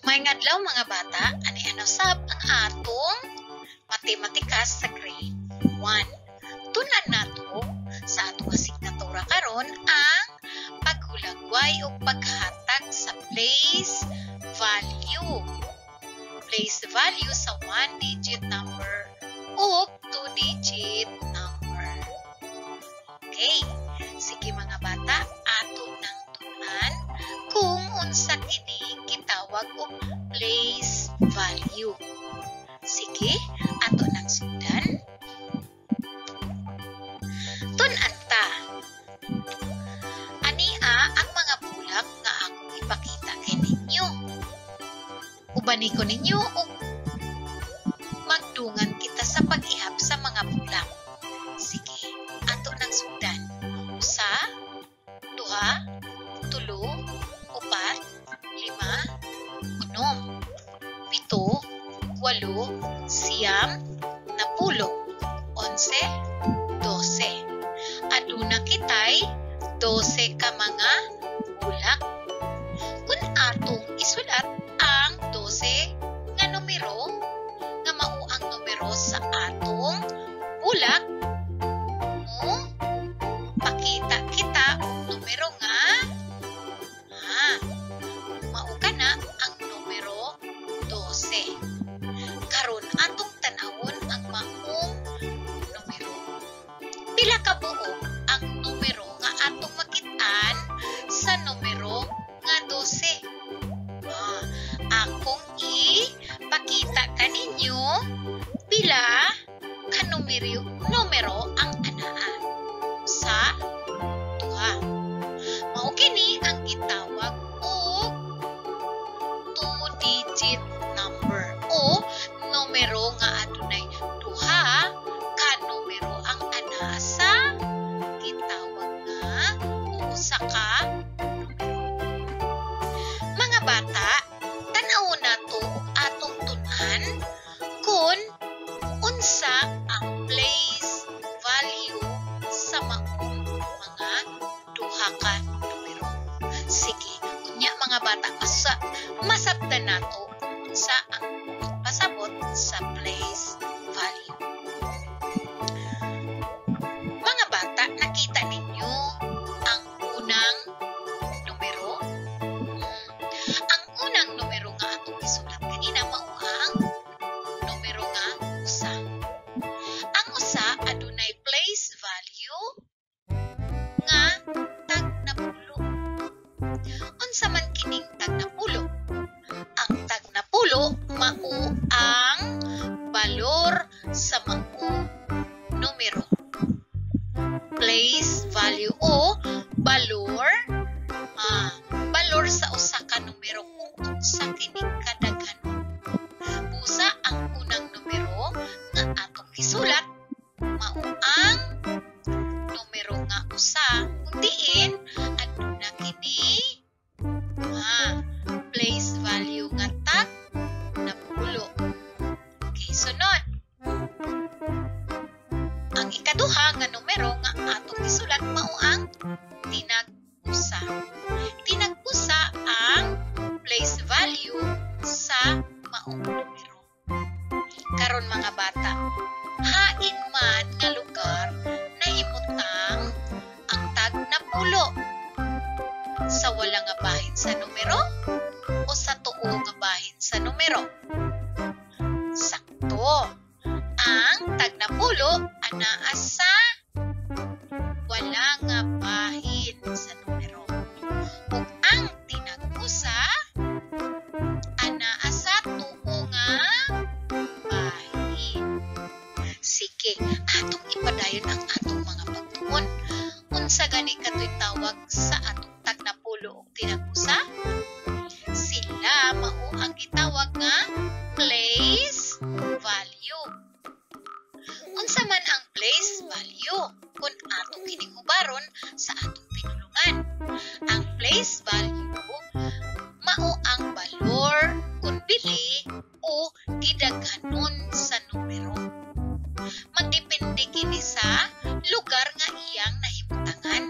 Maayong adlaw mga bata, ani ano sab ang atong matematika sa grade 1. Tunan nato sa atong asignatura karon ang paghulagway o paghatag sa place value. Place value sa 1-digit number o 2-digit number. Okay, sige mga bata, ato nang tunan kung unsa kini gitawag og place value. Sige, ato nang sundan. Tun-an ta. Ania ang mga bulak nga akong ipakita kay ninyo. Ubani ko ninyo og magdungan kita sa pag-ihap sa mga bulak. Sige, ato nang sundan. Usa, duha, tulo, upat, lima, unom, pito, walo, siyam, napulo, 11, 12. Aduna kitay 12 ka mga bulak. Kung atong isulat ang 12 nga numero nga mao ang numero sa atong bulak, pakita kita numero nga mao kana ang numero 12. Karon atong tanawon ang maong numero. Pila ka buo ang numero nga atong makit-an sa numero nga 12? Akong ipakita kaninyo pila ka numero ang anaa. Sa duha. Mao kini ang gitawag og 2-digit number o numero nga adunay duha ka numero ang anaa sa gitawag nga usa ka numero. Mga bata, tan-awon nato og atong tun-an kung unsa ang place value sa maong mga duha ka numero. Sige, unya mga bata, masabtan nato unsa ang pasabot sa place value. Mga bata, nakita ninyo ang unang numero? Ang unang numero nga atong isulat kanina mao ang numero nga usa. Ang usa adunay place value nga tag na pulo. Unsa man kining tag na pulo? Ang tag na pulo mao ang balor sa maong numero. Place value o balor sa usa ka numero kung unsa kining kadaghanon. Busa ang unang numero nga atong gisulat mao ang numero nga usa, kung diin aduna kini place value nga tag na pulo. Okay, sunod. Ang ikaduha nga numero nga atong gisulat mao ang tinag-usa. Tinag-usa ang place value sa maong numero. Karon mga bata, hain man nga lugar nahimutang ang tag na pulo. Sa wala nga bahin sa numero o sa tuo nga bahin sa numero? Sakto. Ang tag na pulo anaa sa wala nga bahin sa numero. Ug ang tinag-usa anaa sa tuo nga bahin. Sige, atong ipadayon ang atong mga pagtuon. Unsa gani katoy tawag sa atong tag na pulo ug tinag-usa? Sila mao ang gitawag nga place value. Unsa man ang place value? Kung atong kinigubaron sa atong pinulungan. Ang place value mao ang balor kung bili o gidaghanon sa numero. Magdepende kini sa lugar nga iyang nahimutangan.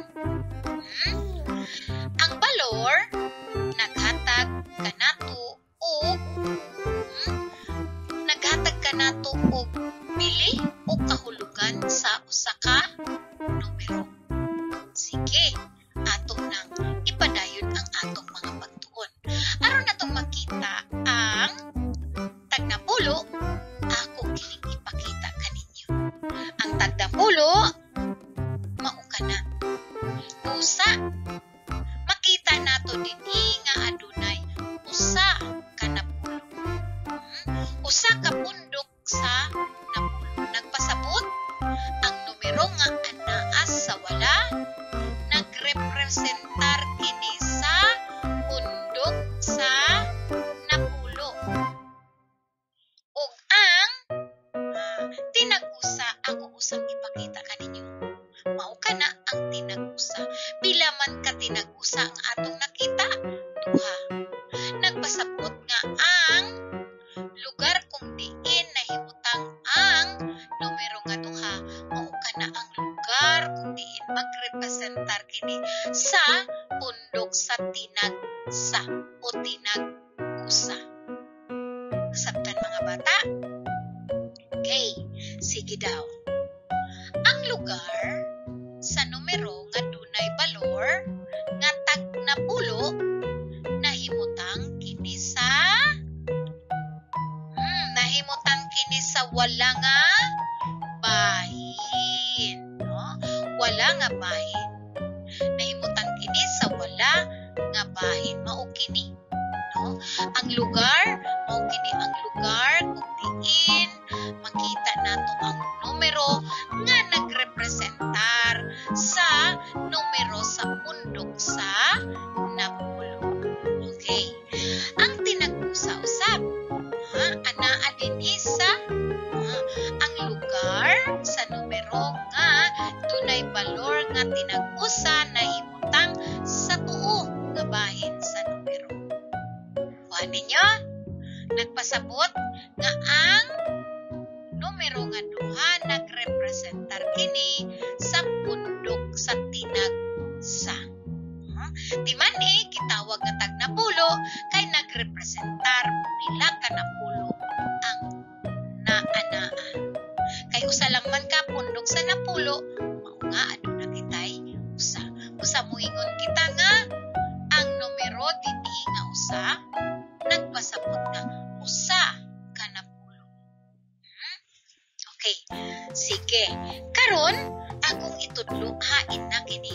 Ang balor naghatag kanato og pagtuon. Aron natong makita ang tagnapulo, ako kining ipakita kaninyo. Ang tagnapulo mao kana usa. Makita nato dinhi nga adunay usa ka napulo. Usa ka pundok sa napulo. Nagpasabot ang numero nga anaa sa wala nagrepresentar kini sa pundok sa napulo. Ug ang tinag-usa ako usang ipakita kaninyo. Mao kana ang tinag-usa. Pila man ka tinag-usa ang atong nakita? Duha. Nagpasabot nga ang lugar kung diin nahimutang ang numero nga duha, mao kana ang lugar kung diin magrepresentar kini sa pundok sa tinag-sa o tinag-usa. Sabtan mga bata? Okay, sige daw. Ang lugar sa numero nga dunay balor nga tagnapulo nahimutang kini sa wala nga bahin, no? Wala nga bahin. Nahimutang kini sa wala nga bahin, mao kini, no? Ang lugar mao kini ang lugar kung diin makita nato ang numero nga nagrepresentar sa numero sa pundok sa napulo. Okay. Ang tinag-usa usab, anaa dinhi sa ang lugar sa numero nga dunay balor nga tinag-usa nahimutang sa tuo nga bahin sa numero. Kuha ninyo? Nagpasabot nga ang numero nga duha nagrepresentar kini sa pundok sa tinag-sa. Di man kitawag nga tagnapulo kay nagrepresentar pila ka napulo ang naanaa. Kay usa lang man ka pundok sa napulo, mao nga aduna kitay usa. Usa moingon kita nga ang numero dinhi nga usa nagpasabot nga usa ka napulo. Okay, sige. Karon akong itudlo hain na kini.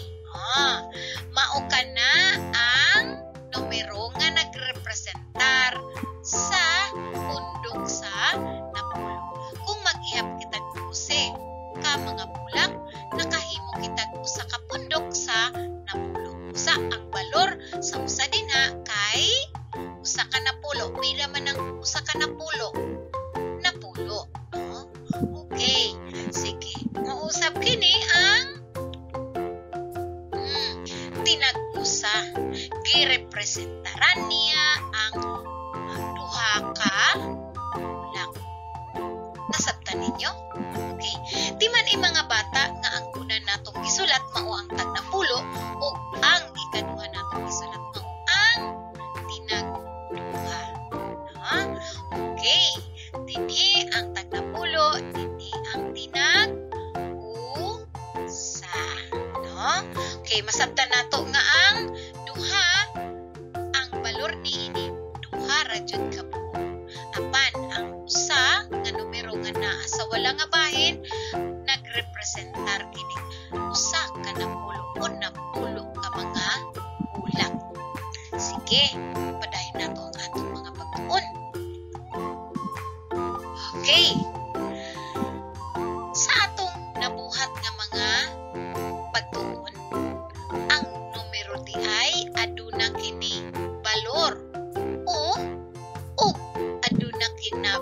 Mao kana ang numero nga nagrepresentar sa pundok sa napulo. Kung mag-ihap kita use ka mga bulak, nakahimo kita usa ka pundok sa napulo. Usa ang balor sa usa dinha kay usa ka napulo. Pila man ang usa ka napulo? Napulo. Okay, sige. Mausap kini ang tinag-usa. Girepresentaran niya ang duha ka bulak. Nasabtan ninyo? Okay. Di man mga bata nga ang una natong gisulat mao ang tagnapulo o ang ikaduha natong gisulat mao ang tinag-duha. Okay. Dinhi ang tagnapulo, dinhi ang tinag-usa. No? Okay, masabtan nato nga ang duha, ang balor niini duha ra jud ka buo. Apan ang usa nga numero nga naa sa wala nga bahin nagrepresentar kini usa ka napulo o napulo ka mga bulak. Sige, padayon nato ang atong mga pagtuon. Okay. Sa atong nabuhat nga mga pagtuon, ang numero di ay aduna kini balor o aduna kina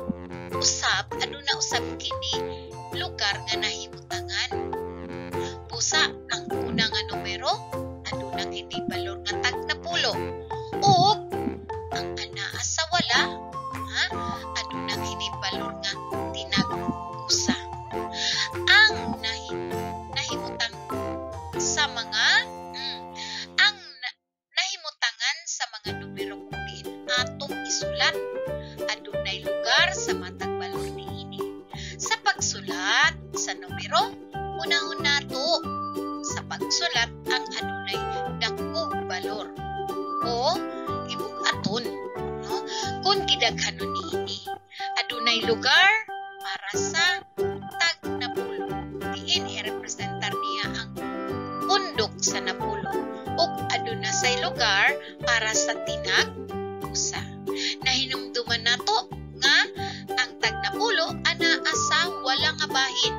aduna usab kini lugar nga nahimutangan. Busa ang una nga numero aduna kini balor nga tagnapulo o ang anaa sa wala aduna kini balor nga tinag-usa. Ang nahimutang sa mga nahimutangan sa mga numero kung diin atong isulat adunay lugar sa matag balor niini. Sa pagsulat sa numero, una-una to sa pagsulat ang adunay dakong balor o daghanon niini. Adunay lugar para sa tag napulo. Diin i-representar niya ang pundok sa napulo. Ug aduna say lugar para sa tinag usa. Nahinumduman nato nga ang tag napulo anaa sa wala nga bahin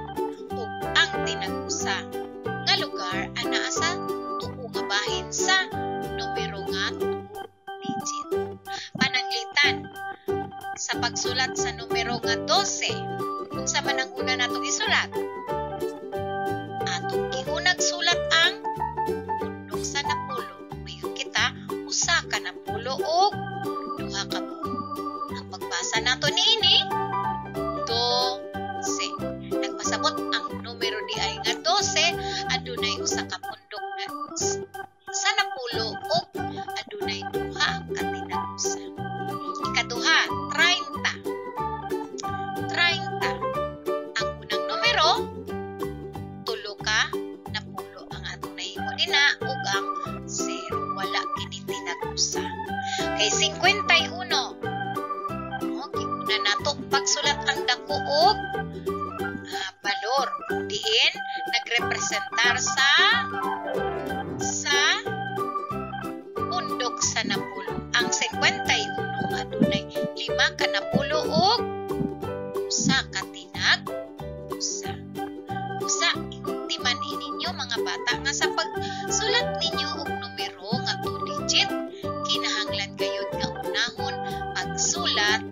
ug ang tinag-usa nga lugar anaa sa tuo nga bahin sa numero nga 2 digit. Pananglitan sa pagsulat sa numero nga 12, unsa man ang una natong isulat? Atong giunag sulat ang pundok sa napulo. Mayon kita usa ka napulo ug duha ka buo. Ang pagbasa nato niini 12. Nagpasabot ang numero di ay nga 12 adunay usa ka pundok nga sa napulo ug adunay duha ka tinag-usa. Ikaduha, 30. 30. Ang unang numero tulo ka napulo ang atong nahimo dina ug ang 0 wala kini tinag-usa. Kay 51. Giuna nato pagsulat ang dako og balor. Diin nagrepresentar sa pundok sa napulo. Ang 51 adunay 5 ka napulo ug usa ka tinag-usa. Usa timan ininyo mga bata nga sa pagsulat ninyo og numero nga 2 digit kinahanglan gayud nga unahon pagsulat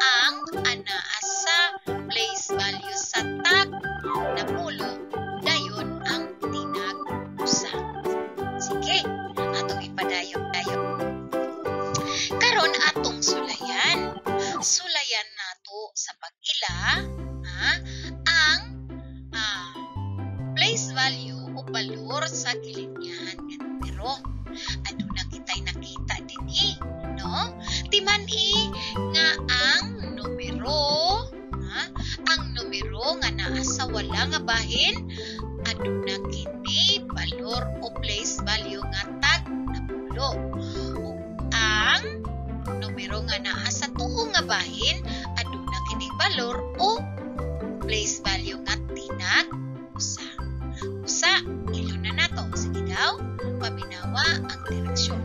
ang anaa sa place value sa tag napulo dayon ang tinag-usa. Sige, atong ipadayon-dayon. Karon atong sulayan. Sulayan nato sa pag-ila ang place value o balor sa gilinyahan nga numero. Aduna kitay nakita dinhi, no? Timan-i nga ang numero nga naa sa wala nga bahin aduna kini balor o place value nga tag napulo. Ug ang numero nga naa sa tuo nga bahin aduna kini balor o place value nga tinag-usa. Usa, iluna nato. Sige daw, paminawa ang direksyon.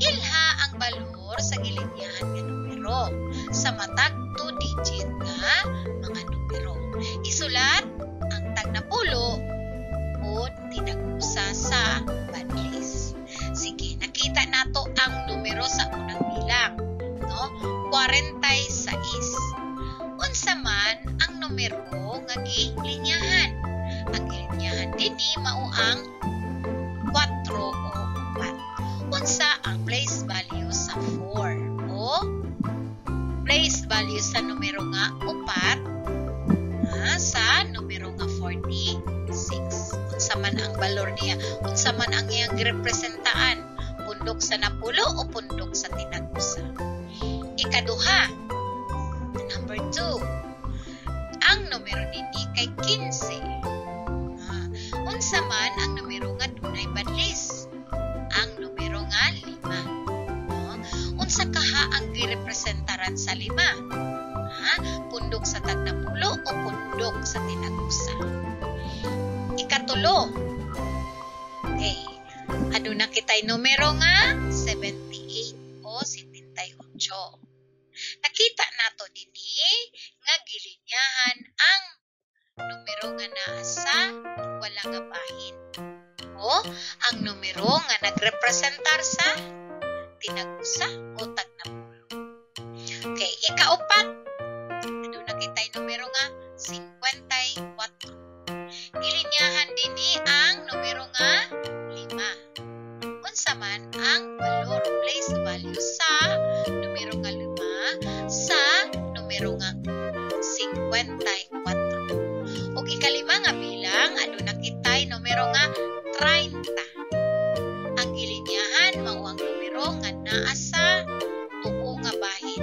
Ilha ang balor sa gilinyahan nga numero sa matag 2 digit nga mga numero. Isulat ang tag napulo o tinag-usa sa badlis. Sige, nakita nato ang numero sa unang bilang, no? 46. Unsa man ang numero nga gilinyahan? Ang gilinyahan dinhi mao ang 4 o 4. Unsa ang place value sa 4 o place value sa numero nga 4 sa numero nga 46. Unsa man ang balor niya? Unsa man ang iyang girepresentaan? Pundok sa napulo o pundok sa tinag-usa? Ikaduha, number 2. Ang numero dinhi kay 15. Unsa man ang numero nga dunay badlis? Ang numero nga 5. Unsa kaha ang girepresentaran sa 5? Pundok sa tag napulo o pundok sa tinag-usa? Ikatulo. Okay. Aduna kitay numero nga 78 o 78. Nakita nato dinhi nga gilinyahan ang numero nga naa sa wala nga bahin o ang numero nga nagrepresentar sa tinag-usa o tag napulo. Okay, ikaupat. Aduna kitay numero nga 54. Gilinyahan dinhi ang numero nga 5. Unsa man ang balor place value sa numero nga 5 sa numero nga 54. Ug ikalima nga bilang aduna kitay numero nga 30. Ang gilinyahan mao ang numero nga naa sa tuo nga bahin.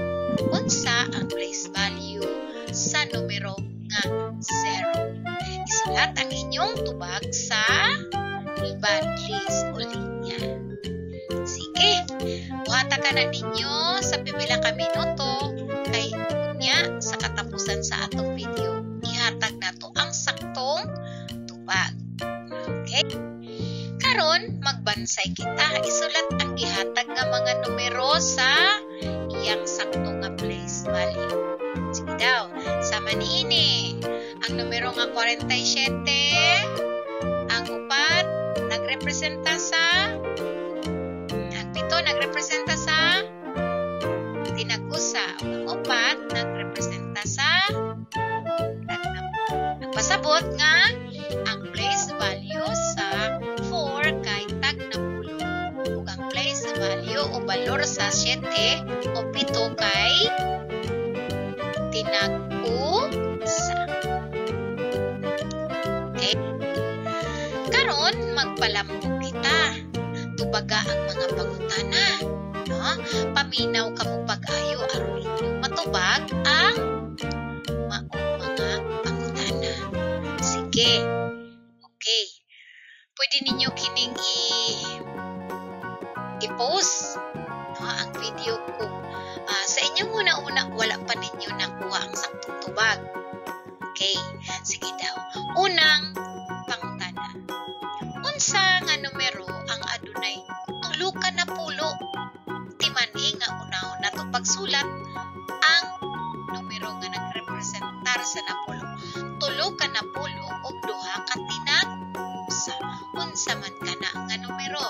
Unsa ang place value sa numero nga 0? Isulat ang inyong tubag sa badlis o linya. Sige, buhata ka na ninyo sa pipila ka minuto bisan sa atong video, ihatag nato ang saktong tubag. Okay? Karon magbansay kita, isulat ang gihatag nga mga numero sa iyang sakto nga place value. Sige daw, sama niini. Ang numero nga 47, ang 4 nagrepresenta sa, ang 7 nagrepresenta sa tinag-usa, ang 4 nagrepresenta sa tagnapol. Nagpasabot nga ang place value sa 4 kay tagnapulo ug ang place value o balor sa 7 o 7 kay tinag-usa. Okay? Karon magpalambog kita. Tubaga ang mga pangutana. No? Paminaw ka mo pag-ayo aron inyong matubag ang mga pangutana. Sige. Okay. Pwede ninyo kining i-post ang video ko. Sa inyong una-una, wala pa ninyo nakuha ang saktong tubag. Okay. Sige daw. Unang pangutana. Unsa nga numero ang adunay tulo ka na pulo? Timani nga unahon nato pagsulat ang numero nga nagrepresentar sa napulo. Tulo ka na pulo o duha ka tinag-usa. Unsa man kana nga numero?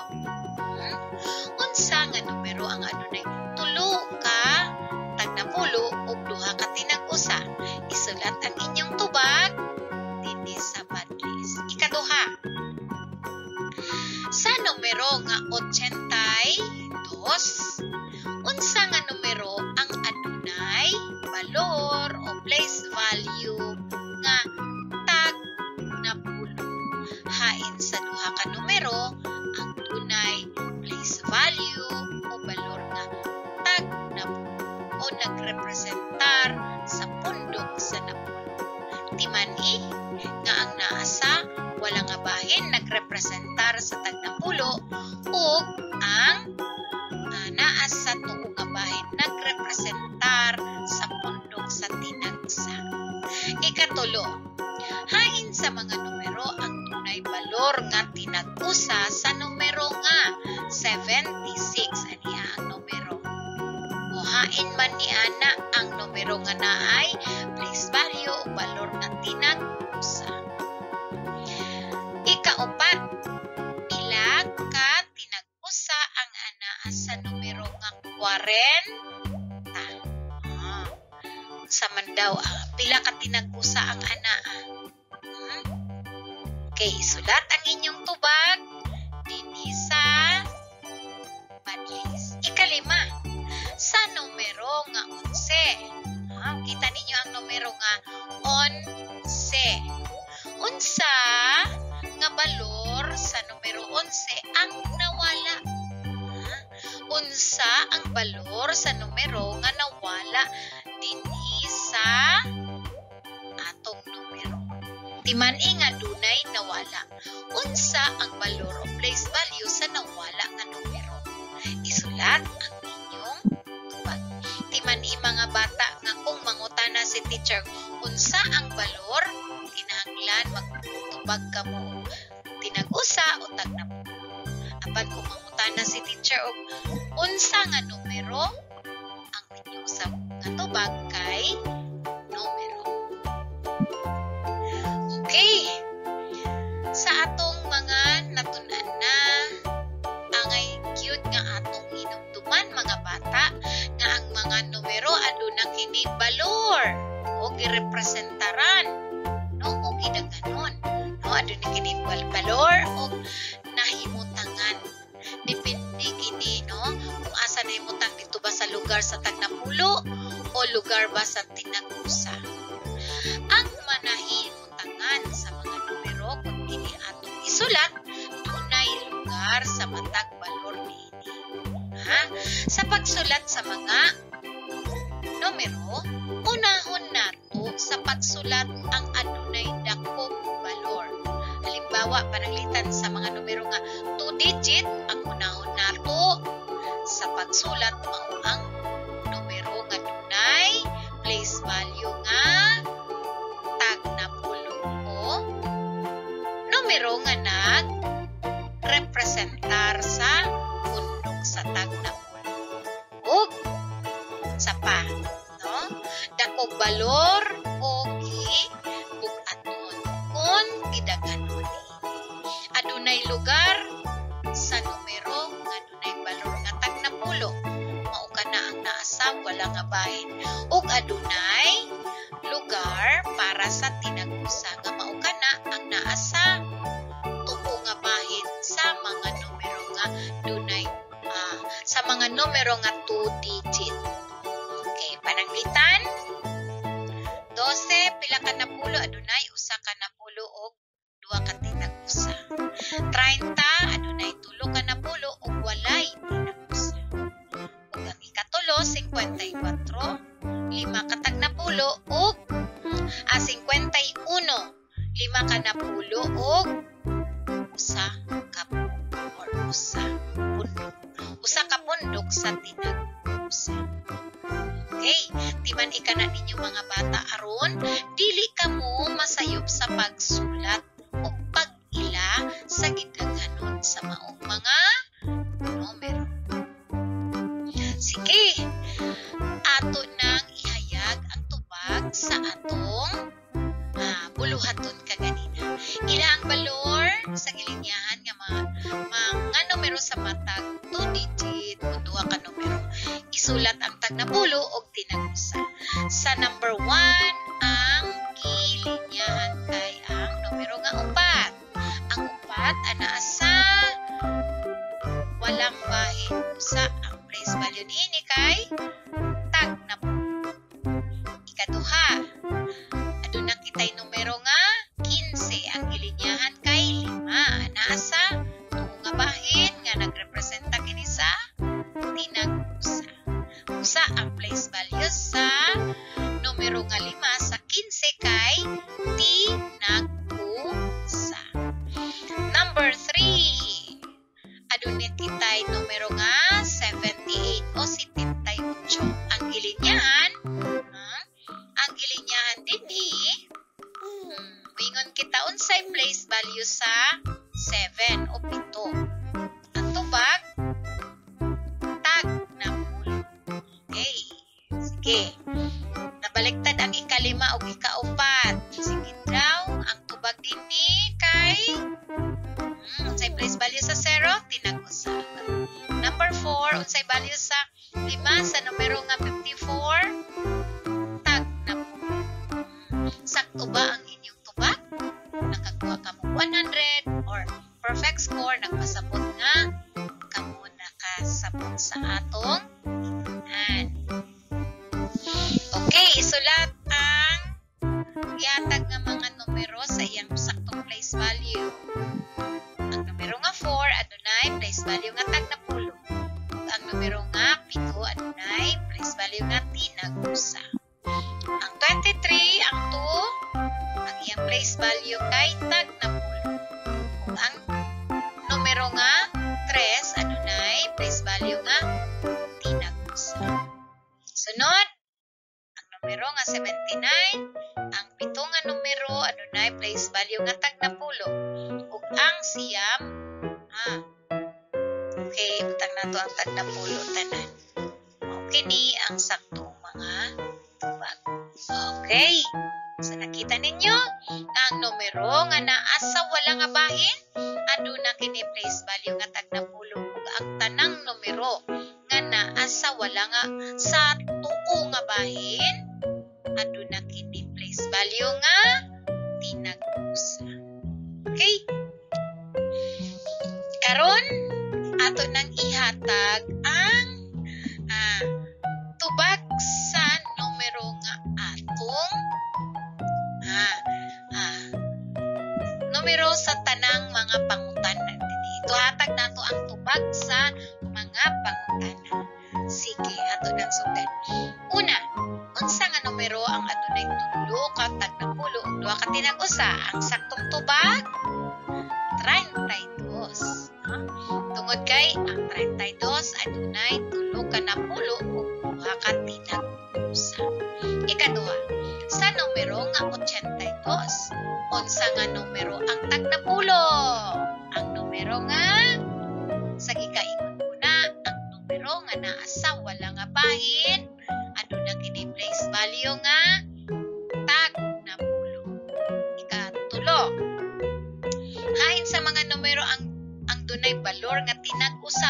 Unsa nga numero ang adunay tulo ka tagnapulo o duha ka tinag-usa? Isulat ang inyong tubag dinhi sa padlist. Ikaduha. Sa numero nga 82, unsa nga numero ang adunay balor o place value nga tagnapulo? Hain sa duha ka numero ang dunay place value o balor nga tagnapulo o nagrepresentar sa pundok sa napulo. Timani nga ang naasa wala nga bahin nagrepresentar sa tagnapulo ug ang naasa tuo nga bahin nagrepresentar sa pundok sa tinag-usa. Ikatulo, hain sa mga numero ang tunay balor nga tinag-usa sa numero nga 76 aniya ang numero. O hain man ni ana ang numero nga naay place value o balor nga tinag-usa. Ikaupat, pila ka tinag-usa ang anaa sa numero nga 40? Sa man daw, pila ka tinag-usa ang anaa? Okay, sulat ang inyong tubag dinhi sa padlist. Ikalima, sa numero nga 11. Kita ninyo ang numero nga 11. Unsa nga balor sa numero 11 ang nawala? Unsa ang balor sa numero nga nawala dinhi sa atong numero? Timani nga dunay nawala. Unsa ang balor o place value sa nawala nga numero? Isulat ang inyong tubag. Timani mga bata nga kung mangutana si teacher unsa ang balor, kinahanglan magtubag ka mo tinag-usa o tagnapulo. Apan kung mangutana si teacher og unsa nga numero, ang inyong usab nga tubag kay numero. Okay. Sa atong mga natun-an na angay cute nga atong hinumduman mga bata nga ang mga numero aduna kini balor o girepresentaran o gidaganon. Aduna kini balor o nahimutangan. Depende kini kung asa nahimutang dito ba sa lugar sa tagnapulo o lugar ba sa tinag-usa. Ang manahimutangan sa mga numero kung dili atong isulat tunay lugar sa matag balor niini. Sa pagsulat sa mga numero, unahon nato sa pagsulat ang adunay dakong balor. Halimbawa, pananglitan sa mga numero nga 2 digit, ang unahon nato sa pagsulat mao ang numero nga dunay place value nga unsa pa, no? Dakog balor o bug-aton kun gidaghanon ni. Adunay lugar sa numero nga adunay balor nga tag 10. Mao kana ang naa sa wala nga bahin. Ug adunay lugar para sa tinag-usa nga mao kana ang naa sa tuo nga bahin sa mga numero nga dunay sa mga numero nga 2 digit. Okay, pananglitan. 12 pila ka napulo adunay usa ka napulo ug duha ka tinag-usa. 30 adunay tulo ka napulo ug walay tinag-usa. Ug ang ikatulo 54 lima ka tag napulo ug 51 lima ka napulo ug usa ka pundok sa tinag-usa. Okay, timan ikana ninyo mga bata aron dili kamo masayop sa pagsulat o pag-ila sa gidaghanon sa maong mga numero. Sige, ato nang ihayag ang tubag sa atong buluhaton kaganina. Ila ang balor sa gilinyahan nga mga numero sa matag 2 digit o duha ka numero. Isulat ang tag napulo og tinag-usa. Sa number 1 ang gilinyahan kay ang numero nga 4. Ang 4 ana sa walang bahin. Usa ang place value niini kay tag napulo. Ikaduha, aduna kitay numero nga 15. Ang gilinyahan kay 5. Ana sa tuo nga bahin nga nagrepresenta kini sa tinag-usa. Usa ang place value sa numero nga 5 sa 15 kay tinag-usa. Number 3. Aduna kitay numero nga 78 o 78. Ang gilinyahan dinhi wingon kita unsay place value sa 7 o 7. Ang tubag tag napulo. Okay. Sige. Nabaliktad ang ikalima o ikaupat. Sige daw, ang tubag dinhi kay unsay place value sa 0, tinag-usa. Number 4, unsay value sa 5 sa numero nga 54, tag napulo. Sakto ba ang inyong tubag? Nakakuha ka mo 100 or perfect score, nagpasabot nga kamo nakasabot sa atong inunan. Okay, isulat ang yatag nga mga numero sa iyang saktong place value. Ang numero nga 4 adunay place value nga tag napulo. Ang numero nga 7 adunay place value nga tinag-usa. Ang 23 ang 2 ang iyang place value kay tag napulo. Ug ang numero nga 3 adunay place value nga tinag-usa. Sunod, ang numero nga 79, ang 7 nga numero adunay place value nga tag napulo. Ug ang siyam, okay, utang nato ang tag napulo tanan. Okay ni ang saktong mga tubag. Okay. So nakita ninyo ang numero nga naa sa wala nga bahin aduna kini place value nga tag napulo ug ang tanang numero nga naa sa wala nga sa tuo nga bahin aduna kini place value nga tinag-usa. Okay? Karon ato nang ihatag ang tubag sa numero nga atong numero sa tanang mga pangutanan. Ito hatag nato ang tubag sa mga pangutanan. Sige, ato nang sundan. Una, unsa nga numero ang adunay tulo ka tag napulo ug duha ka tinag-usa? Ang saktong tubag 32. Tungod kay ang 32 adunay tulo ka napulo ug duha ka tinag-usa. Ikaduha, sa numero nga 82, unsa nga numero ang tag napulo? Ang numero nga sa gikaingon una, ang numero nga naa sa wala nga bahin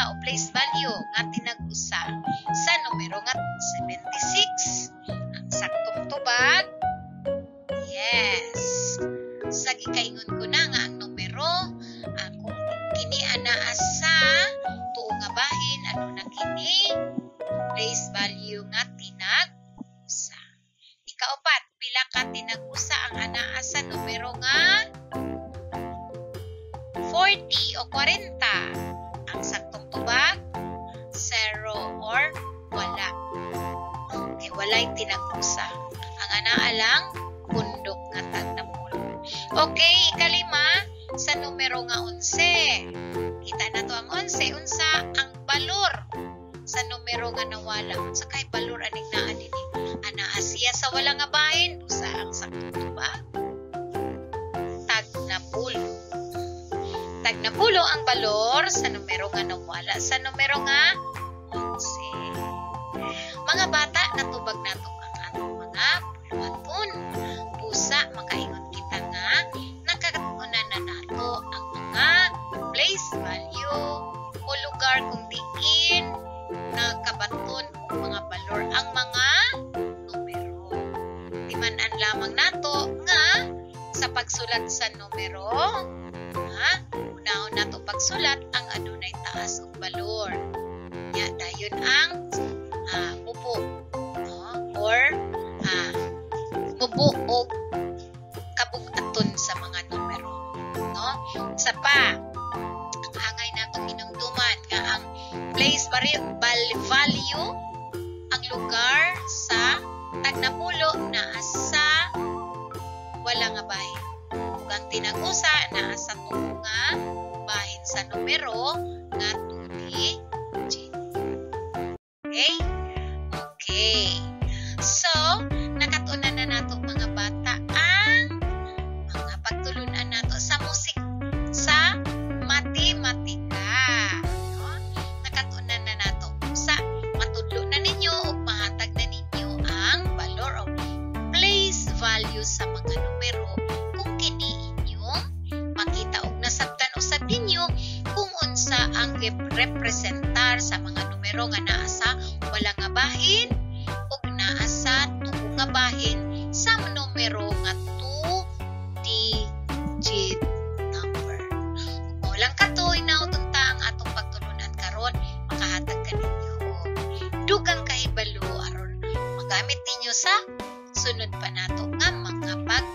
o place value nga tinag-usa sa numero nga 76. Ang saktong tubag, yes. Sa gikaingon ko na nga ang numero, kung kini anaa sa tuo nga bahin, ano na kini? Place value nga tinag-usa. Ikaapat, pila ka tinag-usa ang anaa sa numero nga 40 o 40. Ang saktong tubag, 0 or wala. Okay, walay tinag-usa. Ang anaa lang, pundok nga tagnapulo. Okay, ikalima, sa numero nga 11. Kita na to ang 11. Unsa ang balor sa numero nga nawala. Unsa kay balor aning naa dinhi? Anaa siya sa wala nga bahin. Usa ang saktong tubag, tagnapulo. Tagnapulo ang balor sa numero nga nawala sa numero nga 11. Mga bata, natubag nato ang atong mga puluhaton. Busa, makaingon kita nga nakatunan na nato ang mga place value o lugar kung diin nagkabaton o mga balor ang mga numero. Timan-an lamang nato nga sa pagsulat sa numero, unahon nato pagsulat ang adunay taas ug balor. Nya dayon ang mubo, or mubo o kabug-aton sa mga numero, no? Sa pa, ang hangay natong hinungduman nga ang place value, ang lugar sa tagnapulo naa sa wala nga bahin. Ug ang tinag-usa naa sa tuo nga bahin sa numero nga 2-digit. Okay? Okay. So, nakatunan na nato mga bata ang mga pagtulunan nato sa musik, sa matematika. No? Nakatunan na nato sa matudlo na ninyo o mahatag na ninyo ang valor o place value sa mga numero kung kini inyong makita og nasabtan usab ninyo kung unsa ang representar sa mga numero nga naa sa wala nga bahin ug naa sa tuo nga bahin sa numero nga 2-digit number. Kung lang katoy na utunta ang atong pagtulunan karon, makahatag ka ninyo dugang kahibalo aron magamit ninyo sa sunod pa nato nga mga pag